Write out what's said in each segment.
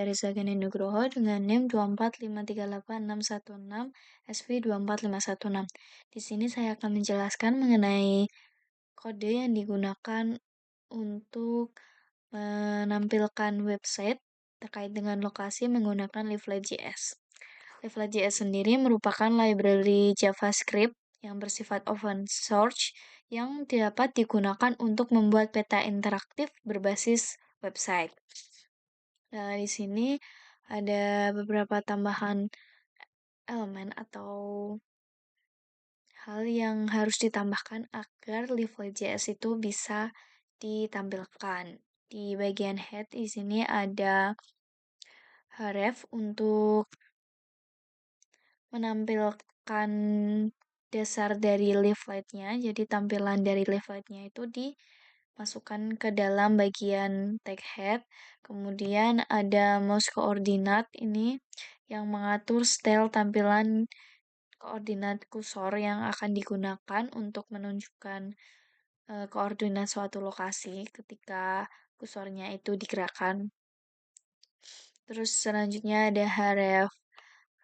Rizagani Nugroho dengan NIM 245386116 SV24516. Di sini saya akan menjelaskan mengenai kode yang digunakan untuk menampilkan website terkait dengan lokasi menggunakan Leaflet.js. Leaflet.js sendiri merupakan library JavaScript yang bersifat open source yang dapat digunakan untuk membuat peta interaktif berbasis website. Nah, di sini ada beberapa tambahan elemen atau hal yang harus ditambahkan agar Leaflet.js itu bisa ditampilkan. Di bagian head di sini ada href untuk menampilkan dasar dari leafletnya. Jadi tampilan dari leafletnya itu dimasukkan ke dalam bagian tag head. Kemudian ada mouse coordinate ini yang mengatur style tampilan koordinat kursor yang akan digunakan untuk menunjukkan koordinat suatu lokasi ketika kursornya itu digerakkan. Terus selanjutnya ada href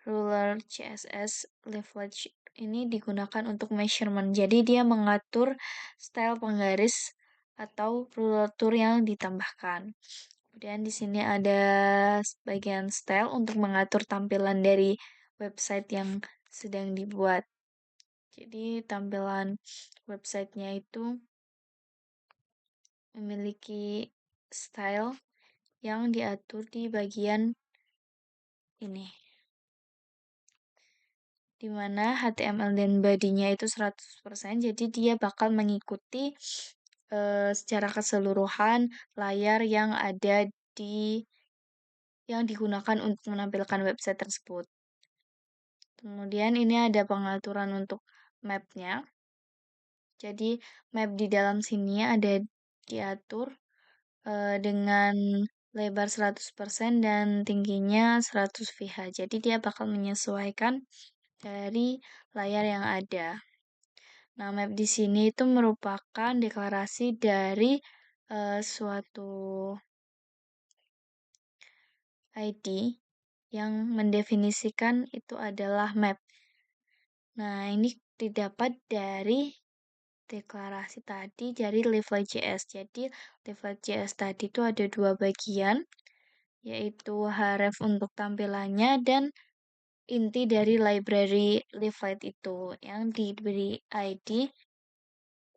ruler CSS leaflet ini digunakan untuk measurement. Jadi dia mengatur style penggaris atau ruler tool yang ditambahkan. Kemudian di sini ada bagian style untuk mengatur tampilan dari website yang sedang dibuat. Jadi tampilan websitenya itu memiliki style yang diatur di bagian ini, di mana HTML dan body-nya itu 100%, jadi dia bakal mengikuti secara keseluruhan layar yang ada yang digunakan untuk menampilkan website tersebut. Kemudian ini ada pengaturan untuk map-nya. Jadi map di dalam sini ada diatur dengan lebar 100% dan tingginya 100 VH. Jadi dia bakal menyesuaikan dari layar yang ada. Nah, map di sini itu merupakan deklarasi dari suatu ID yang mendefinisikan itu adalah map. Nah, ini didapat dari deklarasi tadi dari Leaflet.js. Jadi, Leaflet.js tadi itu ada dua bagian, yaitu href untuk tampilannya dan inti dari library Leaflet itu yang diberi ID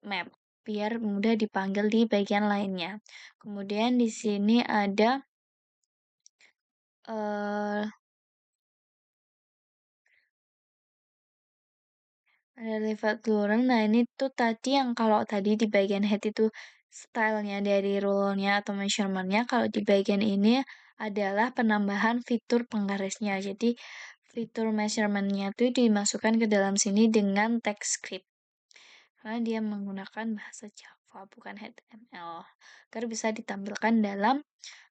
map biar mudah dipanggil di bagian lainnya. Kemudian di sini ada Leaflet Luren. Nah, ini tuh tadi yang kalau tadi di bagian head itu stylenya dari rule-nya atau measurement-nya. Kalau di bagian ini adalah penambahan fitur penggarisnya. Jadi, fitur measurement-nya itu dimasukkan ke dalam sini dengan text script. Karena dia menggunakan bahasa Java, bukan HTML. Agar bisa ditampilkan dalam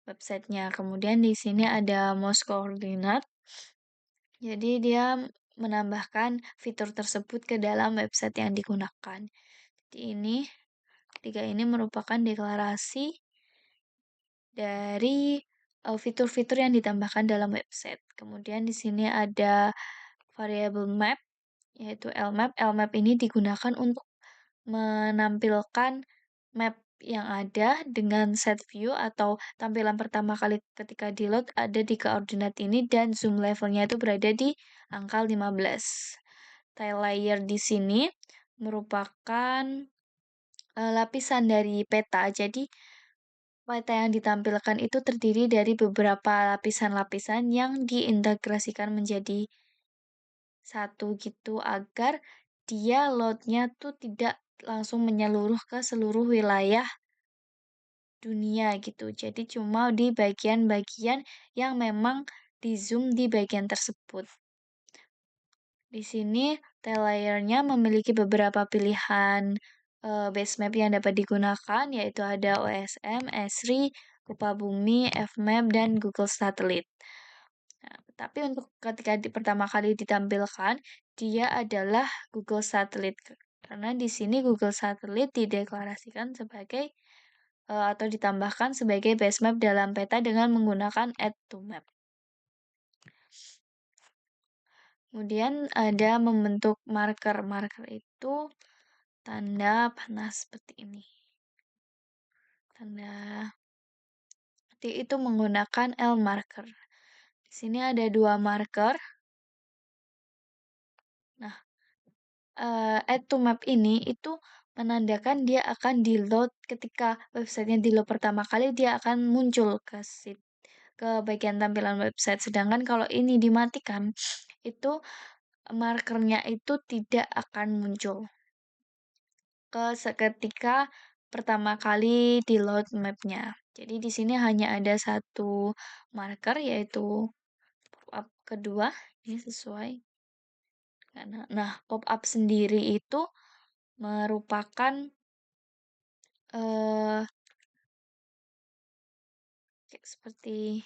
websitenya. Kemudian di sini ada mouse coordinate. Jadi dia menambahkan fitur tersebut ke dalam website yang digunakan. Jadi tiga ini merupakan deklarasi dari fitur-fitur yang ditambahkan dalam website. Kemudian di sini ada variable map, yaitu lmap. Lmap ini digunakan untuk menampilkan map yang ada dengan set view atau tampilan pertama kali ketika di load ada di koordinat ini dan zoom levelnya itu berada di angka 15. Tile layer di sini merupakan lapisan dari peta. Jadi peta yang ditampilkan itu terdiri dari beberapa lapisan-lapisan yang diintegrasikan menjadi satu gitu agar dia loadnya tuh tidak langsung menyeluruh ke seluruh wilayah dunia gitu. Jadi cuma di bagian-bagian yang memang di zoom di bagian tersebut. Di sini tile layer-nya memiliki beberapa pilihan base map yang dapat digunakan, yaitu ada OSM, Esri, Kupa Bumi, Fmap, dan Google Satellite. Nah, tapi untuk ketika pertama kali ditampilkan, dia adalah Google Satellite. Karena di sini Google Satellite dideklarasikan sebagai atau ditambahkan sebagai base map dalam peta dengan menggunakan add to map. Kemudian ada membentuk marker. Marker itu tanda panah seperti ini. Tanda itu menggunakan L marker. Di sini ada 2 marker. Nah, add to map ini itu menandakan dia akan di-load ketika websitenya di-load pertama kali, dia akan muncul ke bagian tampilan website. Sedangkan kalau ini dimatikan, itu markernya itu tidak akan muncul seketika pertama kali di-load mapnya. Jadi di sini hanya ada satu marker, yaitu pop-up kedua. Ini sesuai. Nah, pop-up sendiri itu merupakan eh seperti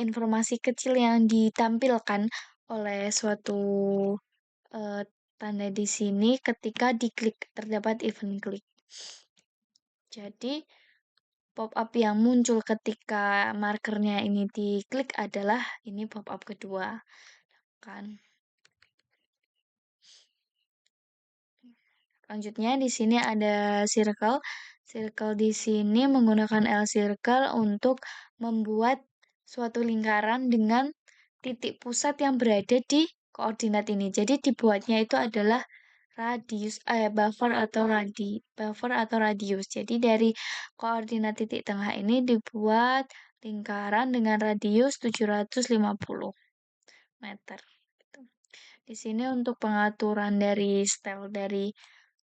informasi kecil yang ditampilkan oleh suatu eh, tanda di sini ketika diklik, terdapat event klik. Jadi pop-up yang muncul ketika markernya ini diklik adalah ini pop-up kedua, kan? Selanjutnya di sini ada circle. Circle di sini menggunakan L circle untuk membuat suatu lingkaran dengan titik pusat yang berada di koordinat ini. Jadi dibuatnya itu adalah buffer atau radius. Jadi dari koordinat titik tengah ini dibuat lingkaran dengan radius 750 meter. Di sini untuk pengaturan dari style dari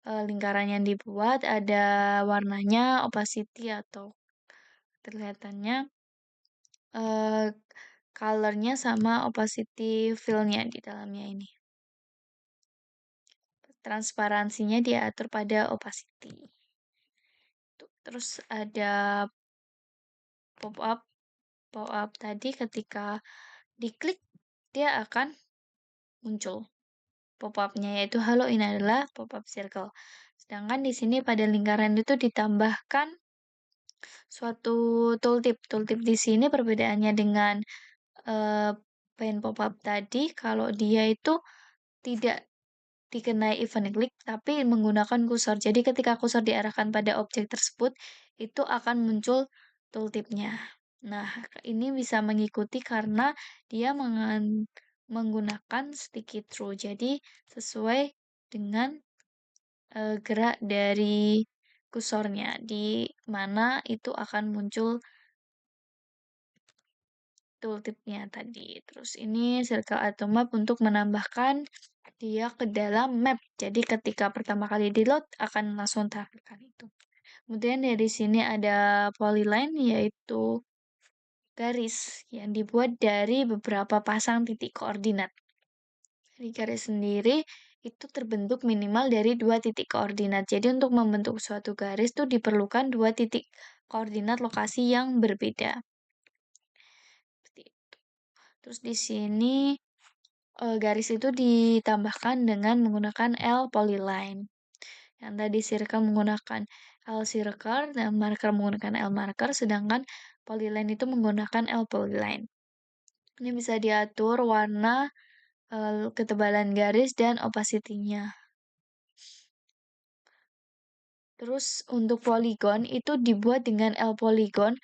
lingkaran yang dibuat, ada warnanya, opacity atau terlihatannya, colornya sama opacity fill-nya di dalamnya ini. Transparansinya diatur pada opacity. Terus ada pop-up. Pop-up tadi ketika diklik dia akan muncul pop-up-nya, yaitu halo, ini adalah pop-up circle. Sedangkan di sini pada lingkaran itu ditambahkan suatu tooltip. Tooltip di sini perbedaannya dengan pen pop-up tadi, kalau dia itu tidak dikenai event klik, tapi menggunakan kursor. Jadi ketika kursor diarahkan pada objek tersebut, itu akan muncul tooltipnya. Nah, ini bisa mengikuti karena dia menggunakan sticky through. Jadi sesuai dengan gerak dari kursornya, di mana itu akan muncul tooltipnya tadi. Terus ini circle atau map untuk menambahkan dia ke dalam map. Jadi ketika pertama kali di load akan langsung tampilkan itu. Kemudian dari sini ada polyline, yaitu garis yang dibuat dari beberapa pasang titik koordinat. Di garis sendiri itu terbentuk minimal dari 2 titik koordinat. Jadi untuk membentuk suatu garis itu diperlukan 2 titik koordinat lokasi yang berbeda. Seperti itu. Terus di sini garis itu ditambahkan dengan menggunakan L polyline. Yang tadi circle menggunakan L circle dan marker menggunakan L marker, sedangkan polyline itu menggunakan L polyline. Ini bisa diatur warna, ketebalan garis, dan opacity-nya. Terus untuk polygon itu dibuat dengan L polygon.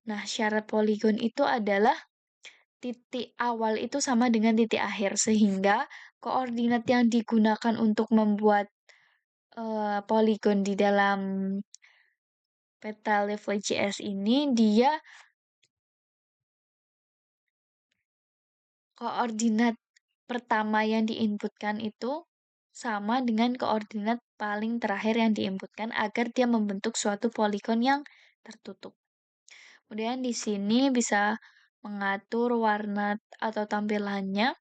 Nah, syarat polygon itu adalah titik awal itu sama dengan titik akhir, sehingga koordinat yang digunakan untuk membuat polygon di dalam peta Leaf.js ini, dia koordinat pertama yang diinputkan itu sama dengan koordinat paling terakhir yang diinputkan agar dia membentuk suatu polygon yang tertutup. Kemudian di sini bisa mengatur warna atau tampilannya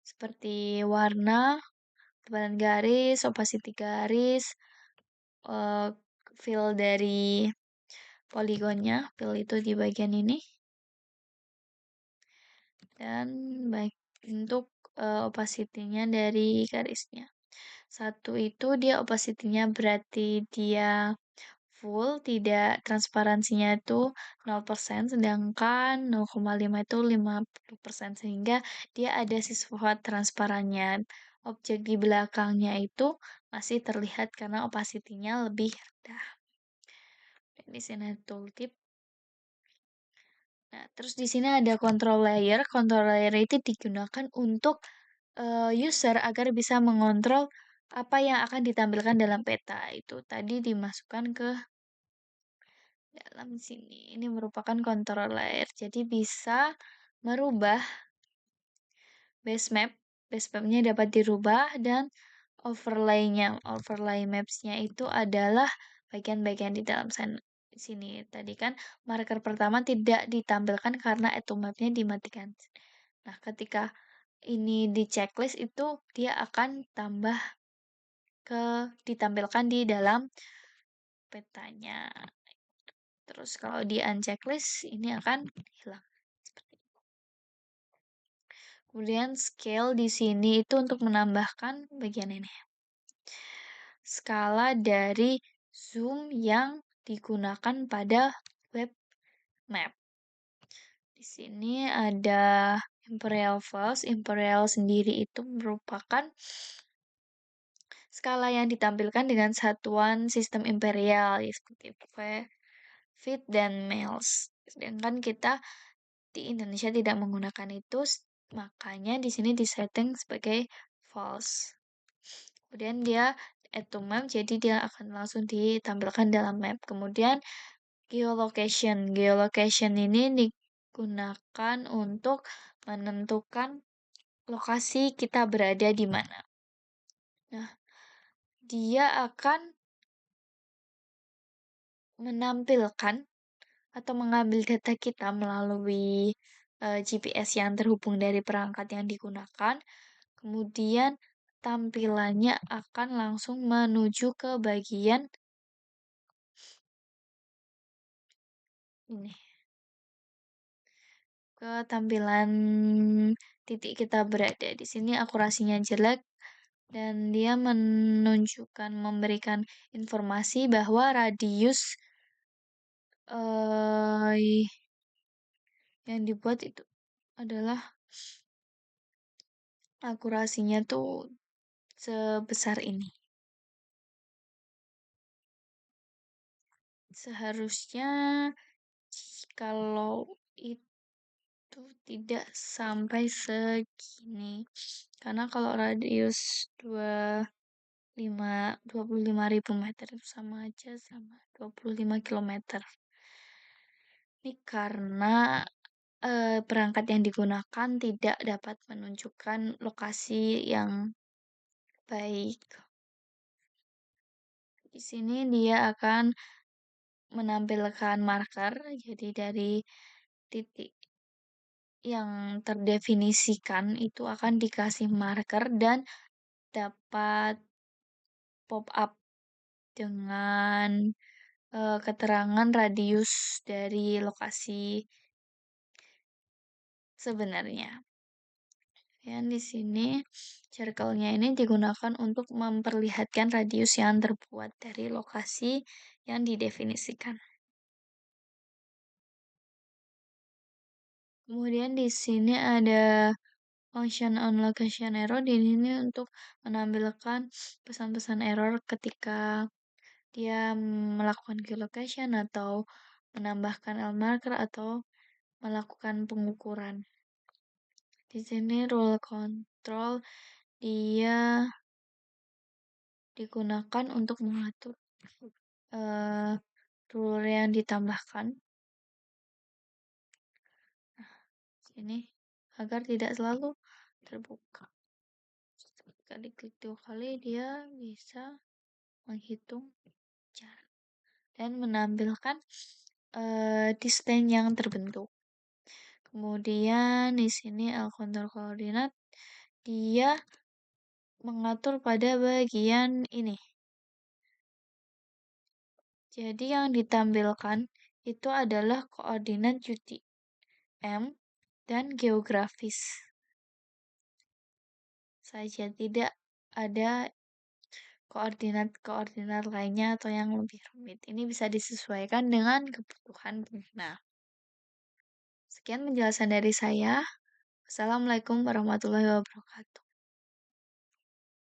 seperti warna, ketebalan garis, opacity garis, eh, fill dari poligonnya, fill itu di bagian ini, dan baik untuk opacity-nya dari garisnya. Satu itu dia opacity-nya berarti dia full, tidak transparansinya itu 0%, sedangkan 0,5 itu 50%, sehingga dia ada sifat transparannya. Objek di belakangnya itu masih terlihat karena opacity-nya lebih rendah. Dan di sini ada tooltip. Nah, terus di sini ada control layer. Control layer itu digunakan untuk user agar bisa mengontrol apa yang akan ditampilkan dalam peta. Itu tadi dimasukkan ke dalam sini. Ini merupakan control layer. Jadi bisa merubah base map. Base mapnya dapat dirubah dan overlay-nya. Overlay maps-nya itu adalah bagian-bagian di dalam sini. Tadi kan marker pertama tidak ditampilkan karena auto map-nya dimatikan. Nah, ketika ini di checklist itu dia akan tambah ditampilkan di dalam petanya. Terus kalau di unchecklist ini akan hilang. Seperti itu. Kemudian scale di sini itu untuk menambahkan bagian ini. Skala dari zoom yang digunakan pada web map. Di sini ada imperial falls. Imperial sendiri itu merupakan skala yang ditampilkan dengan satuan sistem imperial, ya, seperti feet dan miles. Sedangkan kita di Indonesia tidak menggunakan itu, makanya di sini disetting sebagai false. Kemudian dia add to map, jadi dia akan langsung ditampilkan dalam map. Kemudian geolocation. Geolocation ini digunakan untuk menentukan lokasi kita berada di mana. Nah, dia akan menampilkan atau mengambil data kita melalui GPS yang terhubung dari perangkat yang digunakan. Kemudian tampilannya akan langsung menuju ke bagian ini. Ke tampilan titik kita berada. Di sini akurasinya jelek dan dia menunjukkan memberikan informasi bahwa radius yang dibuat itu adalah akurasinya tuh sebesar ini. Seharusnya kalau itu tidak sampai segini. Karena kalau radius 25.000 meter itu sama aja sama 25 kilometer. Ini karena perangkat yang digunakan tidak dapat menunjukkan lokasi yang baik. Di sini dia akan menampilkan marker, jadi dari titik yang terdefinisikan itu akan dikasih marker dan dapat pop up dengan keterangan radius dari lokasi sebenarnya. Yang di sini circle-nya ini digunakan untuk memperlihatkan radius yang terbuat dari lokasi yang didefinisikan. Kemudian di sini ada function on location error. Di sini untuk menampilkan pesan-pesan error ketika dia melakukan geolocation atau menambahkan L marker atau melakukan pengukuran. Di sini rule control dia digunakan untuk mengatur rule yang ditambahkan. Sini agar tidak selalu terbuka. Jika diklik 2 kali dia bisa menghitung jarak dan menampilkan distance yang terbentuk. Kemudian di sini L control koordinat dia mengatur pada bagian ini. Jadi yang ditampilkan itu adalah koordinat UTM dan geografis saja, tidak ada koordinat-koordinat lainnya atau yang lebih rumit. Ini bisa disesuaikan dengan kebutuhan pengguna. Sekian penjelasan dari saya. Wassalamualaikum warahmatullahi wabarakatuh.